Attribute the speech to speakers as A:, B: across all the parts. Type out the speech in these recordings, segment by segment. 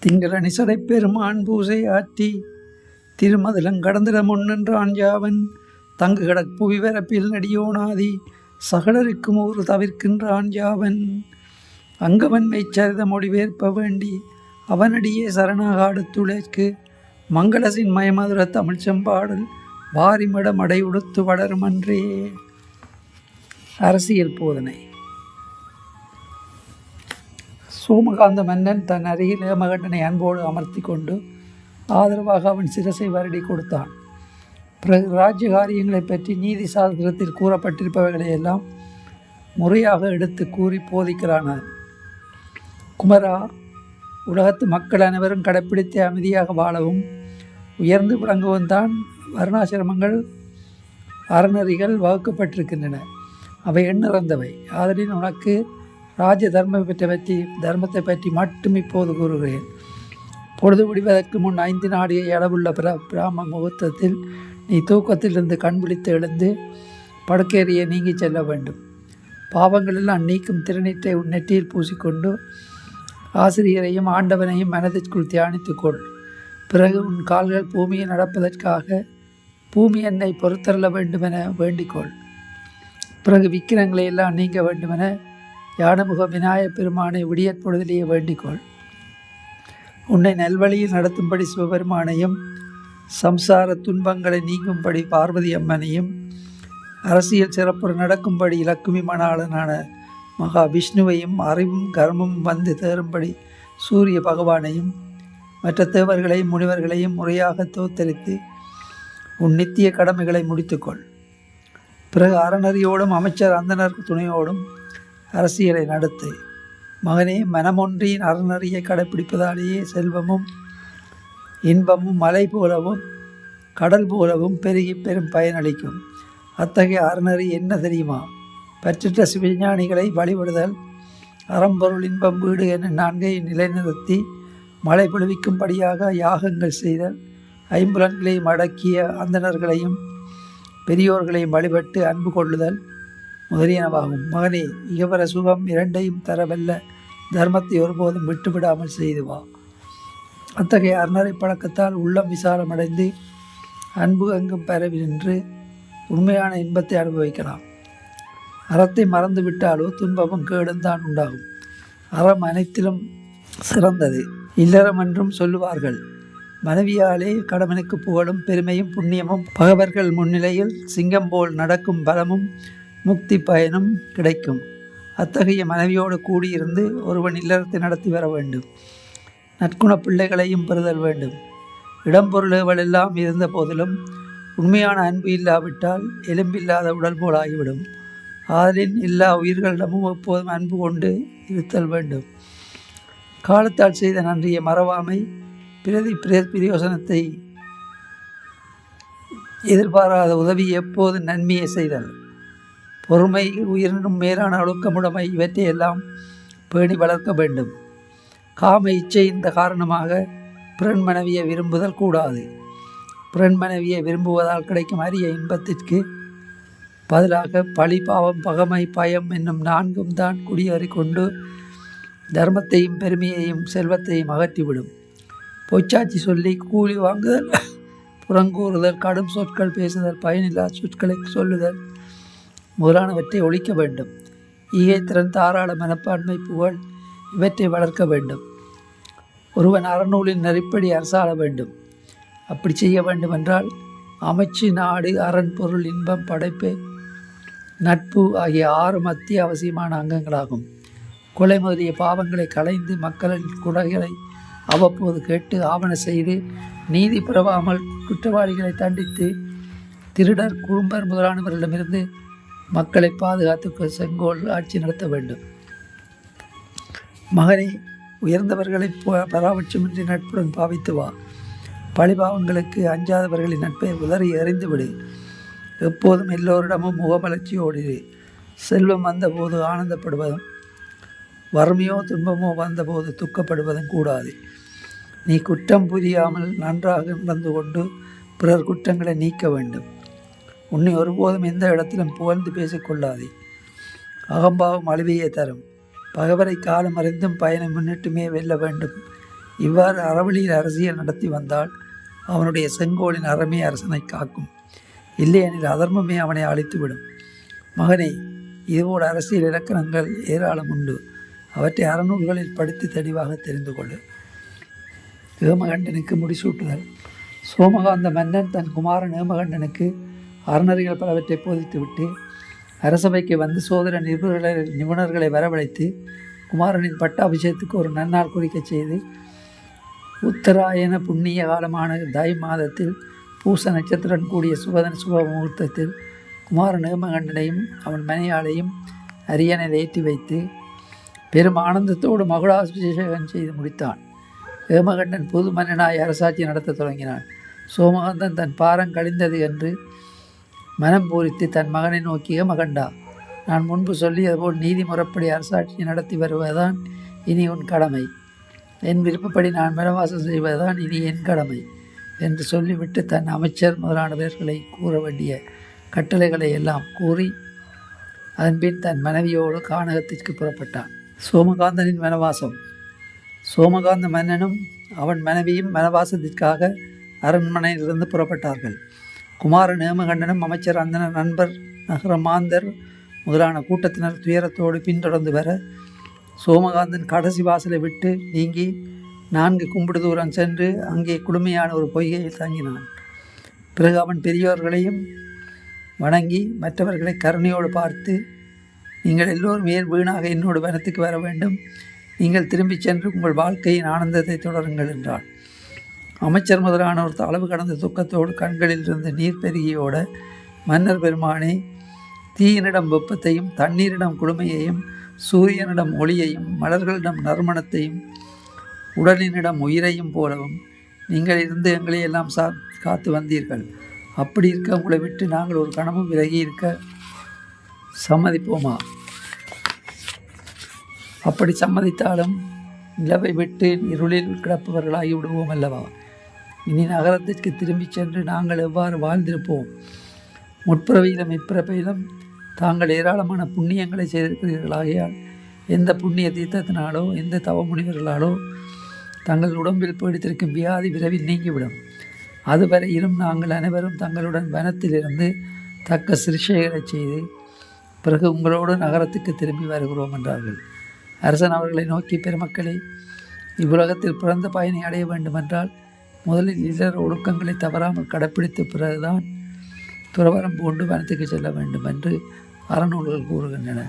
A: திங்களனிசடை பெருமான் பூசை ஆற்றி திருமதிலங் கடந்திட முன்னின்றான் யாவன் தங்கு கடற் புவிவரப்பில் நடியோனாதி சகலருக்கும் ஒரு தவிர்க்கின்றான் யாவன் அங்கவன் மெய்ச்சரித மொழிபெயர்ப்ப வேண்டி அவனடியே சரணாகாடுத்துழைக்கு மங்களசின் மயமதுர தமிழ் செம்பாடல் வாரிமட மடை உடுத்து வளருமன்றே. அரசியல் போதனை. சோமகாந்த மன்னன் தன் அருகில் ஏமகண்டனை அன்போடு அமர்த்தி கொண்டு ஆதரவாக அவன் சிரசை வருடி கொடுத்தான். பிறகு ராஜ்ய காரியங்களை பற்றி நீதி சாஸ்திரத்தில் கூறப்பட்டிருப்பவைகளை எல்லாம் முறையாக எடுத்து கூறி போதிக்கிறான். குமரா, உலகத்து மக்கள் அனைவரும் கடைப்பிடித்து அமைதியாக வாழவும் உயர்ந்து விளங்கவும் தான் வர்ணாசிரமங்கள் அறநெறிகள் வகுக்கப்பட்டிருக்கின்றன. அவை எண்ணிறந்தவை. ஆதலின் உனக்கு ராஜ்ய தர்மத்தை பற்றி மட்டும் இப்போது கூறுகிறேன். பொழுது விடுவதற்கு முன் 5 நாடியை அளவுள்ள பிராம முகூர்த்தத்தில் நீ தூக்கத்திலிருந்து கண் விழித்து எழுந்து படுக்கேறியை நீங்கி செல்ல வேண்டும். பாவங்களெல்லாம் நீக்கும் திருநீற்றை உன் நெற்றியில் பூசிக்கொண்டு ஆசிரியரையும் ஆண்டவனையும் மனதிற்குள் தியானித்துக்கொள். பிறகு உன் கால்கள் பூமியை நடப்பதற்காக பூமி என்னை பொறுத்தருள வேண்டுமென வேண்டிக்கொள். பிறகு விக்கிரங்களை எல்லாம் நீங்க வேண்டுமென யானமுக விநாயகப் பெருமானை விடியற் பொழுதிலேயே வேண்டிக்கொள். உன்னை நல்வழியில் நடத்தும்படி சிவபெருமானையும் சம்சார துன்பங்களை நீங்கும்படி பார்வதி அம்மனையும் அரசியல் சிறப்புற நடக்கும்படி இலக்குமி மணாளனான மகா விஷ்ணுவையும் அறிவும் கர்மமும் வந்து தேரும்படி சூரிய பகவானையும் மற்ற தேவர்களையும் முனிவர்களையும் முறையாக தோத்தரித்து உன் நித்திய கடமைகளை முடித்துக்கொள். பிறகு அறநறியோடும் அமைச்சர் அந்தனர் துணையோடும் அரசியலை நடத்து. மகனே, மனமொன்றின் அறநறியை கடைப்பிடிப்பதாலேயே செல்வமும் இன்பமும் மலை போலவும் கடல் போலவும் பெருகி பெரும் பயனளிக்கும். அத்தகைய அறநறி என்ன தெரியுமா? பற்றற்ற சிவஞானிகளை வழிபடுதல், அறம்பொருள் இன்பம் வீடு என 4 நிலைநிறுத்தி மழை பொழிவிக்கும்படியாக யாகங்கள் செய்தல், ஐம்புலன்களையும் அடக்கிய அந்தணர்களையும் பெரியோர்களையும் வழிபட்டு அன்பு கொள்ளுதல் முதலியனவாகும். மகனே, இகவர சுகம் 2ஐயும் தரவல்ல தர்மத்தை ஒருபோதும் விட்டுவிடாமல் செய்து வா. அத்தகைய அறநறை பழக்கத்தால் உள்ளம் விசாலமடைந்து அன்பு எங்கும் பரவி நின்று உண்மையான இன்பத்தை அனுபவிக்கலாம். அறத்தை மறந்து விட்டாலோ துன்பமும் கேடும் தான் உண்டாகும். அறம் அனைத்திலும் சிறந்தது, இல்லறம் என்றும் சொல்லுவார்கள். மனைவியாலே கடமனுக்கு புகழும் பெருமையும் புண்ணியமும் பகவர்கள் முன்னிலையில் சிங்கம் போல் நடக்கும் பலமும் முக்தி பயனும் கிடைக்கும். அத்தகைய மனைவியோடு கூடியிருந்து ஒருவன் இல்லறத்தை நடத்தி வர வேண்டும். நற்குண பிள்ளைகளையும் பெறுதல் வேண்டும். இடம்பொருள்கள் எல்லாம் இருந்த போதிலும் உண்மையான அன்பு இல்லாவிட்டால் எலும்பில்லாத உடல் போல் ஆகிவிடும். ஆதலின் எல்லா உயிர்களிடமும் எப்போதும் அன்பு கொண்டு இருத்தல் வேண்டும். காலத்தால் செய்த நன்றியை மறவாமை, பிரயோசனத்தை எதிர்பாராத உதவி, எப்போது நன்மையை செய்தல், பொறுமை, உயிரினும் மேலான ஒழுக்கமுடைமை இவற்றையெல்லாம் பேணி வளர்க்க வேண்டும். காம இச்சை இந்த காரணமாக பிறன் மனைவியை விரும்புதல் கூடாது. பிறன் மனைவியை விரும்புவதால் கிடைக்கும் அரிய இன்பத்திற்கு பதிலாக பழி, பாவம், பகமை, பயம் என்னும் 4ம் தான் குடியேறி கொண்டு தர்மத்தையும் பெருமையையும் செல்வத்தையும் அகற்றிவிடும். பொய்ச்சாட்சி சொல்லி கூலி வாங்குதல், புறங்கூறுதல், கடும் சொற்கள் பேசுதல், பயனில்லா சொற்களை சொல்லுதல் முதலானவற்றை ஒழிக்க வேண்டும். ஈகைத்திறன், தாராள மனப்பான்மை, புகழ் இவற்றை வளர்க்க வேண்டும். ஒருவன் அறநூலின் நெறிப்படி அரசாள வேண்டும். அப்படி செய்ய வேண்டுமென்றால் அமைச்சு, நாடு, அரண், பொருள், இன்பம், படைப்பு, நட்பு ஆகிய 6 அத்தியாவசியமான அங்கங்களாகும். கொலை முதலிய பாவங்களை களைந்து மக்களின் குறைகளை அவ்வப்போது கேட்டு ஆவண செய்து நீதி பிறவாமல் குற்றவாளிகளை தண்டித்து திருடர், குறும்பர் முதலானவர்களிடமிருந்து மக்களை பாதுகாத்து செங்கோல் ஆட்சி நடத்த வேண்டும். மகனே, உயர்ந்தவர்களை பராமட்சமின்றி நட்புடன் பாவித்து வா. பழிபாவங்களுக்கு அஞ்சாதவர்களின் நட்பை உதறி எறிந்துவிடு. எப்போதும் எல்லோரிடமும் முகமலர்ச்சியோடு. செல்வம் வந்தபோது ஆனந்தப்படுவதும் வறுமையோ துன்பமோ வந்தபோது துக்கப்படுவதும் கூடாது. நீ குற்றம் புரியாமல் நன்றாக நடந்து கொண்டு பிறர் குற்றங்களை நீக்க வேண்டும். உன்னை ஒருபோதும் எந்த இடத்திலும் புகழ்ந்து பேசிக்கொள்ளாதே. அகம்பாவம் அழிவையே தரும். பகவரை காலம் அறிந்தும் பயனை முன்னிட்டுமே வெல்ல வேண்டும் இவ்வாறு அறவழியில் அரசியல் நடத்தி வந்தால் அவனுடைய செங்கோலின் அறமே அரசனை காக்கும், இல்லையெனில் அதர்மமே அவனை அழித்துவிடும். மகனே, இதுபோல் அரசியல் இலக்கணங்கள் ஏராளம் உண்டு. அவற்றை அறநூல்களில் படித்து தெளிவாக தெரிந்து கொள்ளு. ஏமகண்டனுக்கு முடிசூட்டுதல். சோமகாந்த மன்னன் தன் குமாரன் ஏமகண்டனுக்கு அறநறிகள் பலவற்றை போதித்துவிட்டு அரசபைக்கு வந்து சோதர நிபுணர்களை வரவழைத்து குமாரனின் பட்டாபிஷேகத்துக்கு ஒரு நன்னாள் குறிக்கச் செய்து உத்தராயண புண்ணிய காலமான தை மாதத்தில் பூச நட்சத்திரன் கூடிய சுப முகூர்த்தத்தில் குமாரன் ஏமகண்டனையும் அவன் மனையாளையும் அரியணையில் ஏற்றி வைத்து பெரும் ஆனந்தத்தோடு மகுடாபிஷேகம் செய்து முடித்தான். ஏமகண்டன் புது மன்னனாய் அரசாட்சி நடத்த தொடங்கினான். சோமகாந்தன் தன் பாரம் கழிந்தது என்று மனம் பூரித்து தன் மகனை நோக்கி, ஏமகண்டா, நான் முன்பு சொல்லியது போல் நீதி முறைப்படி அரசாட்சி நடத்தி வருவதுதான் இனி உன் கடமை. என் விருப்பப்படி நான் வனவாசம் செய்வதுதான் இனி என் கடமை என்று சொல்லிவிட்டு தன் அமைச்சர் முதலானவர்களை கூற வேண்டிய கட்டளைகளை எல்லாம் கூறி அதன்பின் தன் மனைவியோடு கானகத்திற்கு புறப்பட்டான். சோமகாந்தனின் வனவாசம். சோமகாந்த மன்னனும் அவன் மனைவியும் வனவாசத்திற்காக அரண்மனையிலிருந்து புறப்பட்டார்கள். குமாரன் ஏமகண்டனும் அமைச்சர் அந்தனர் நண்பர் நகரமாந்தர் முதலான கூட்டத்தினர் துயரத்தோடு பின்தொடர்ந்து வர சோமகாந்தன் கடைசி வாசலை விட்டு நீங்கி 4 கும்பிடு தூரம் சென்று அங்கே குளுமையான ஒரு பொய்கையில் தங்கினான். பிறகு அவன் பெரியோர்களையும் வணங்கி மற்றவர்களை கருணையோடு பார்த்து, நீங்கள் எல்லோரும் ஏன் வீணாக என்னோடு வனத்துக்கு வர வேண்டும்? நீங்கள் திரும்பி சென்று உங்கள் வாழ்க்கையின் ஆனந்தத்தை தொடருங்கள் என்றான். அமைச்சர் முதலானோர் அளவு கடந்த துக்கத்தோடு கண்களில் இருந்து நீர் பெருகியோட, மன்னர் பெருமானே, தீயினிடம் வெப்பத்தையும் தண்ணீரிடம் குளுமையையும் சூரியனிடம் ஒளியையும் மலர்களிடம் நறுமணத்தையும் உடலினிடம் உயிரையும் போலவும் நீங்கள் இருந்து எங்களை எல்லாம் காத்து வந்தீர்கள். அப்படி இருக்க உங்களை விட்டு நாங்கள் ஒரு கணமும் விலகி இருக்க சம்மதிப்போமா? அப்படி சம்மதித்தாலும் நிலவை விட்டு இருளில் கிடப்பவர்களாகி விடுவோம் அல்லவா? இனி நகரத்திற்கு திரும்பி சென்று நாங்கள் எவ்வாறு வாழ்ந்திருப்போம்? முற்பிறவியிலும் இப்பிறப்பிலும் தாங்கள் ஏராளமான புண்ணியங்களை செய்திருக்கிறீர்களாகையால் எந்த புண்ணிய தீர்த்தத்தினாலோ எந்த தவ முனிவர்களாலோ தங்கள் உடம்பில் பீடித்திருக்கும் வியாதி விரைவில் நீங்கிவிடும். அதுவரையிலும் நாங்கள் அனைவரும் தங்களுடன் வனத்திலிருந்து தக்க சிகிச்சைகளை செய்து பிறகு உங்களோடு நகரத்துக்கு திரும்பி வருகிறோம் என்றார்கள். அரசன் அவர்களை நோக்கி, பெருமக்களே, இவ்வுலகத்தில் பிறந்த பயனை அடைய வேண்டுமென்றால் முதலில் இல்லற ஒழுக்கங்களை தவறாமல் கடைப்பிடித்த பிறகுதான் துறவரம் பூண்டு வனத்துக்கு செல்ல வேண்டும் என்று அறநூல்கள் கூறுகின்றன.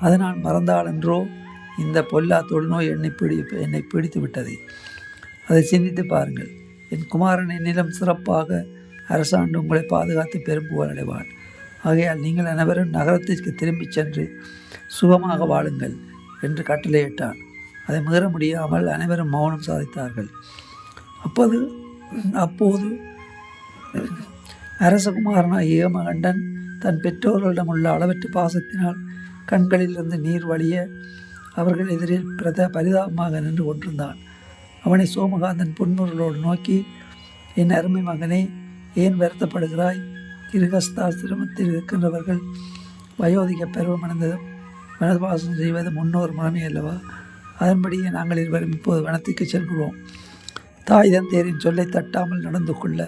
A: அது நான் மறந்தாலென்றோ இந்த பொல்லா தொழுநோய் என்னை பிடித்து விட்டது. அதை சிந்தித்து பாருங்கள். என் குமாரன் என்னிடம் சிறப்பாக அரசாண்டு உங்களை பாதுகாத்து பெரும்புகழ் அடைவான். ஆகையால் நீங்கள் அனைவரும் நகரத்திற்கு திரும்பி சென்று சுகமாக வாழுங்கள் என்று கட்டளையிட்டான். அதை மீற முடியாமல் அனைவரும் மௌனம் சாதித்தார்கள். அப்போது அரசகுமாரனாய் ஏமகண்டன் தன் பெற்றோர்களிடம் உள்ள அளவற்ற பாசத்தினால் கண்களிலிருந்து நீர் வழிய அவர்கள் எதிரில் பரிதாபமாக நின்று கொண்டிருந்தான். அவனை சோமகாந்தன் புன்முறுவலோடு நோக்கி, என் அருமை மகனே, ஏன் வருத்தப்படுகிறாய்? கிருகஸ்தாசிரமத்தில் இருக்கின்றவர்கள் வயோதிக பருவமடைந்ததும் வனவாசம் செய்வது முன்னோர் முறைமை அல்லவா? அதன்படியே நாங்கள் இருவரும் இப்போது வனத்துக்கு செல்கிறோம். தாய் தந்தையரின் சொல்லை தட்டாமல் நடந்து கொள்ள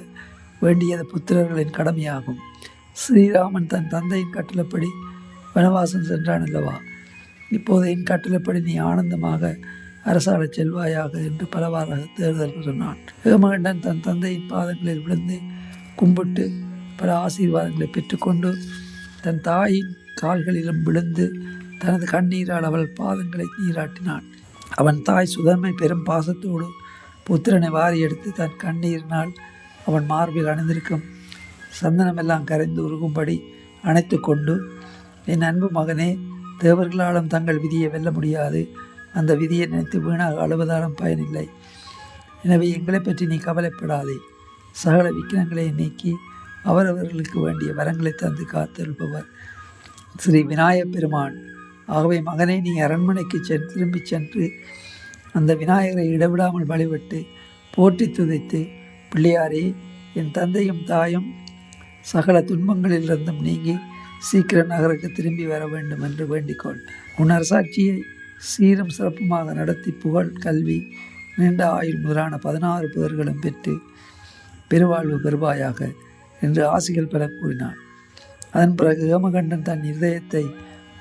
A: வேண்டியது புத்திரர்களின் கடமையாகும். ஸ்ரீராமன் தன் தந்தையின் கட்டளைப்படி வனவாசம் சென்றான் அல்லவா? இப்போது என் கட்டளைப்படி நீ ஆனந்தமாக அரசாளச் செல்வாயாக என்று பலவாறாக தேர்தல் சொன்னான். ஏமகண்டன் தன் தந்தையின் பாதங்களில் விழுந்து கும்பிட்டு பல ஆசீர்வாதங்களை பெற்றுக்கொண்டு தன் தாயின் கால்களிலும் விழுந்து தனது கண்ணீரால் அவள் பாதங்களை நீராட்டினான். அவன் தாய் சுதர்மை பெரும் பாசத்தோடு புத்திரனை வாரி எடுத்து தன் கண்ணீரினால் அவன் மார்பில் அணிந்திருக்கும் சந்தனமெல்லாம் கரைந்து உருகும்படி அணைத்து கொண்டு, என் அன்பு மகனே, தேவர்களாலும் தங்கள் விதியை வெல்ல முடியாது. அந்த விதியை நினைத்து வீணாக அழுவதாலும் பயனில்லை. எனவே எங்களை பற்றி நீ கவலைப்படாதே. சகல விக்கிரங்களை நீக்கி அவரவர்களுக்கு வேண்டிய வரங்களை தந்து காத்திருப்பவர் ஸ்ரீ விநாயகப் பெருமான். ஆகவே மகனே, நீ அரண்மனைக்கு திரும்பி சென்று அந்த விநாயகரை இடைவிடாமல் வழிபட்டு போற்றி துதைத்து, பிள்ளையாரே, என் தந்தையும் தாயும் சகல துன்பங்களிலிருந்தும் நீங்கி சீக்கிரம் நகருக்கு திரும்பி வர வேண்டும் என்று வேண்டிக்கொள். உன் அரசாட்சியை சீரும் சிறப்புமாக நடத்தி புகழ், கல்வி, நீண்ட ஆயுள் முதலான 16 பேர்களும் பெற்று பெருவாழ்வு பெறுவாயாக என்று ஆசிகள் பல கூறினான். அதன் பிறகு ஏமகண்டன் தன் இருதயத்தை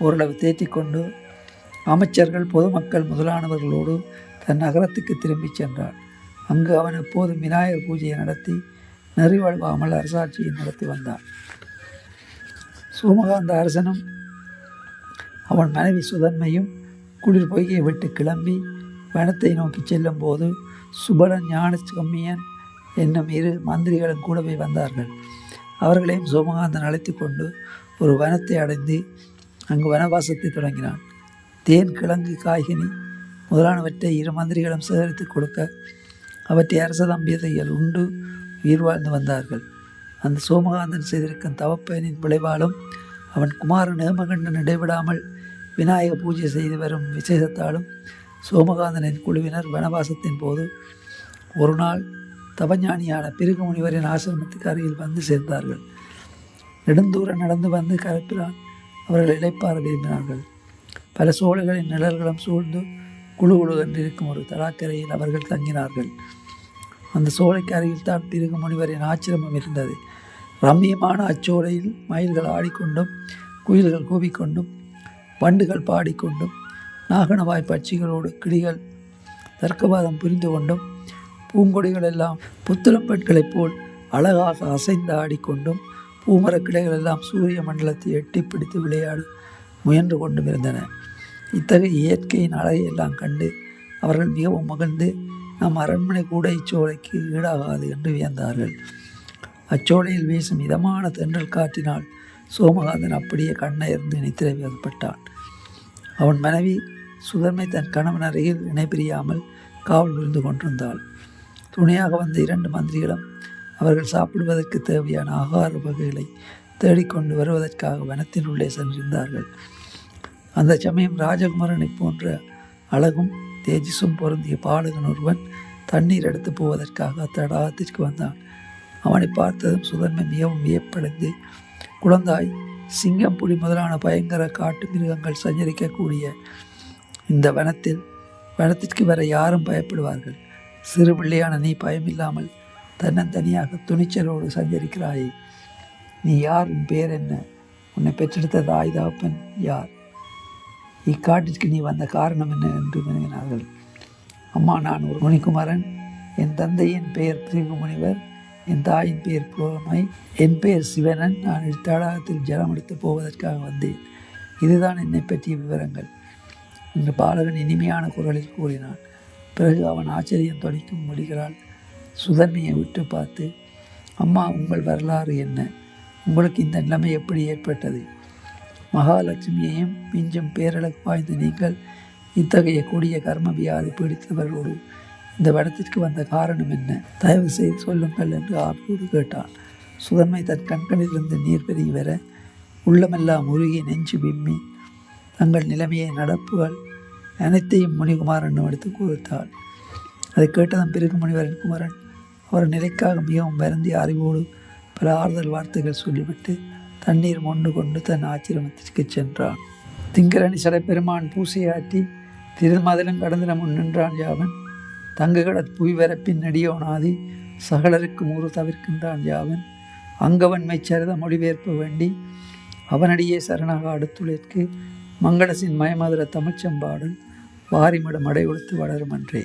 A: ஓரளவு தேற்றிக்கொண்டு அமைச்சர்கள், பொதுமக்கள் முதலானவர்களோடு தன் நகரத்துக்கு திரும்பிச் சென்றான். அங்கு அவன் எப்போதும் விநாயகர் பூஜையை நடத்தி நெறிவழ்வாமல் அரசாட்சியை நடத்தி வந்தான். சோமகாந்த அரசனும் அவன் மனைவி சுதன்மையும் குளிர் பொய்கையை விட்டு கிளம்பி வனத்தை நோக்கி செல்லும் போது சுபலன், ஞான கம்மியன் என்னும் 2 மந்திரிகளும் கூடவே வந்தார்கள். அவர்களையும் சோமகாந்தன் அழைத்து கொண்டு ஒரு வனத்தை அடைந்து அங்கு வனவாசத்தை தொடங்கினான். தேன், கிழங்கு, காய்கனி முதலானவற்றை 2 மந்திரிகளும் சேகரித்து கொடுக்க அவற்றை அரச தம்பியதைகள் உண்டு உயிர் வாழ்ந்து வந்தார்கள். அந்த சோமகாந்தன் செய்திருக்கும் தவப்பயனின் விளைவாலும் அவன் குமாரன் ஏமகண்டன் இடைவிடாமல் விநாயக பூஜை செய்து வரும் விசேஷத்தாலும் சோமகாந்தனின் குழுவினர் வனவாசத்தின் போது ஒரு நாள் தவஞானியான பிருகு முனிவரின் ஆசிரமத்துக்கு அருகில் வந்து சேர்ந்தார்கள். நெடுந்தூரம் நடந்து வந்து கலப்பினால் அவர்கள் இளைப்பாற விரும்பினார்கள். பல சோலைகளின் நிழல்களும் சூழ்ந்து குழு குழு என்றிருக்கும் ஒரு தடாக்கரையில் அவர்கள் தங்கினார்கள். அந்த சோலைக்கு அருகில் தான் பிருகு முனிவரின் ஆச்சிரமம் இருந்தது. ரம்மியமான அச்சோலையில் மயில்கள் ஆடிக்கொண்டும், குயில்கள் கூவிக்கொண்டும், வண்டுகள் பாடிக்கொண்டும், நாகனவாய் பட்சிகளோடு கிளிகள் தர்க்கவாதம் புரிந்து கொண்டும், பூங்கொடிகள் எல்லாம் புத்துளம்பெண்களைப் போல் அழகாக அசைந்து ஆடிக்கொண்டும், பூமரக் கிளைகள் எல்லாம் சூரிய மண்டலத்தை எட்டி பிடித்து விளையாட முயன்று கொண்டும் இருந்தன. இத்தகைய இயற்கையின் அழகை எல்லாம் கண்டு அவர்கள் மிகவும் மகிழ்ந்து, நம் அரண்மனை கூட இச்சோலைக்கு ஈடாகாது என்று வியந்தார்கள். அச்சோலையில் வீசும் இதமான தென்றல் காற்றினால் சோமகாந்தன் அப்படியே கண்ணயர்ந்து நித்திரை வயப்பட்டான். அவன் மனைவி சுதன்மை தன் கணவன் அருகில் இணைபிரியாமல் காவல் புரிந்து கொண்டிருந்தாள். துணையாக வந்த 2 மந்திரிகளும் அவர்கள் சாப்பிடுவதற்கு தேவையான ஆகார வகைகளை தேடிக்கொண்டு வருவதற்காக வனத்தின் உள்ளே சென்றிருந்தார்கள். அந்த சமயம் ராஜகுமாரனைப் போன்ற அழகும் தேஜஸும் பொருந்திய பாலகன் ஒருவன் தண்ணீர் எடுத்து போவதற்காக அத்தடாகத்திற்கு வந்தான். அவனை பார்த்ததும் சுதன்மை மிகவும் வியப்படைந்து, குழந்தாய், சிங்கம், புலி முதலான பயங்கர காட்டு மிருகங்கள் சஞ்சரிக்கக்கூடிய இந்த வனத்திற்கு வர யாரும் பயப்படுவார்கள். சிறு பிள்ளையான நீ பயமில்லாமல் தன்னந்தனியாக துணிச்சலோடு சஞ்சரிக்கிறாயே. நீ யார்? உன் பேர் என்ன? உன்னை பெற்றெடுத்த தாய் தகப்பன் யார்? இக்காட்டிற்கு நீ வந்த காரணம் என்ன என்று வினவினார்கள். அம்மா, நான் ஒரு முனிகுமாரன். என் தந்தையின் பெயர் பிருகு முனிவர், என் தாயின் பெயர் புலமை, என் பெயர் சிவனன். நான் தடாகத்தில் ஜலம் எடுத்து போவதற்காக வந்தேன். இதுதான் என்னை பற்றிய விவரங்கள் என்று பாலகன் இனிமையான குரலில் கூறினான். பிறகு அவன் ஆச்சரியம் தொனிக்கும் மொழிகளால் சுதன்மையை விட்டு பார்த்து, அம்மா, உங்கள் வரலாறு என்ன? உங்களுக்கு இந்த நிலைமை எப்படி ஏற்பட்டது? மகாலட்சுமியையும் மிஞ்சும் பேரழகு வாய்ந்த நீங்கள் இத்தகைய கொடிய கர்ம வியாதி பீடித்தவர்களோடு இந்த வனத்திற்கு வந்த காரணம் என்ன? தயவு செய்து சொல்லுங்கள் என்று ஆர்வத்தோடு கேட்டான். சுதன்மை தன் கண்களிலிருந்து நீர் பெருகி வர உள்ளமெல்லாம் உருகி நெஞ்சு விம்மி தங்கள் நிலைமையை, நடப்புகள் அனைத்தையும் முனிகுமாரன் எடுத்து கொடுத்தாள். அதை கேட்டதன் பிறகு முனிவரின் குமரன் அவர் நிலைக்காக மிகவும் வருந்திய அறிவோடு பல ஆறுதல் வார்த்தைகள் சொல்லிவிட்டு தண்ணீர் மொண்டு கொண்டு தன் ஆச்சிரமத்திற்கு சென்றான். திங்கரணி சடைப்பெருமான் பூசையாற்றி திருமதிலும் கடந்தின முன் நின்றான் யாவன். தங்குகடற் புவிவரப்பின் நெடியோனாதி சகலருக்கும் ஒரு தவிர்க்கின்றான் யாவன். அங்கவன் மெய்ச்சரித மொழிபெயர்ப்பு வேண்டி அவனடியே சரணாக அடுத்துழைக்கு மங்களசின் மயமதுர தமிழ்ச்செம்பாடல் வாரிமிடம் அடை கொடுத்து வளரும் அன்றே.